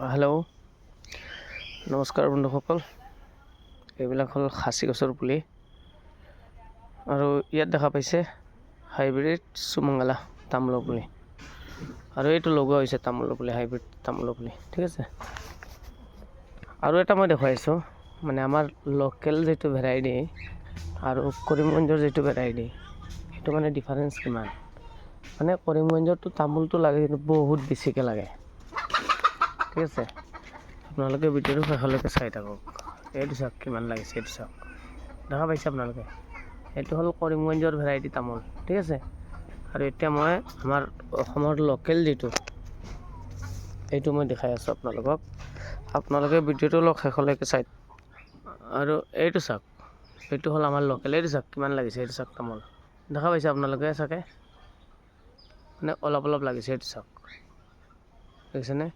Hello' নমস্কাৰ বন্ধুসকল, এইবিলাক হ'ল খাচী গছৰ পুলি আৰু ইয়াত দেখা পাইছে হাইব্ৰিড সুমংগলা তামোলৰ পুলি আৰু এইটো লগোৱা হৈছে তামোলৰ পুলি, হাইব্ৰিড তামোলৰ পুলি। ঠিক আছে, আৰু এটা মই দেখুৱাইছোঁ মানে আমাৰ লোকেল যিটো ভেৰাইটি আৰু কৰিমগঞ্জৰ যিটো ভেৰাইটি, সেইটো মানে ডিফাৰেঞ্চ কিমান। মানে কৰিমগঞ্জৰটো তামোলটো লাগে কিন্তু বহুত বেছিকৈ লাগে। ঠিক আছে, আপোনালোকে ভিডিঅ'টো শেষলৈকে চাই থাকক। এইটো চাওক কিমান লাগিছে, এইটো চাওক, দেখা পাইছে আপোনালোকে। এইটো হ'ল কৰিমগঞ্জৰ ভেৰাইটি তামোল। ঠিক আছে, আৰু এতিয়া মই আমাৰ অসমৰ লোকেল যিটো, এইটো মই দেখাই আছোঁ আপোনালোকক। আপোনালোকে ভিডিঅ'টো অলপ শেষলৈকে চাই। আৰু এইটো চাওক, এইটো হ'ল আমাৰ লোকেল। এইটো চাওক কিমান লাগিছে, এইটো চাওক তামোল, দেখা পাইছে আপোনালোকে চাগে, মানে অলপ লাগিছে। এইটো চাওক, দেখিছেনে?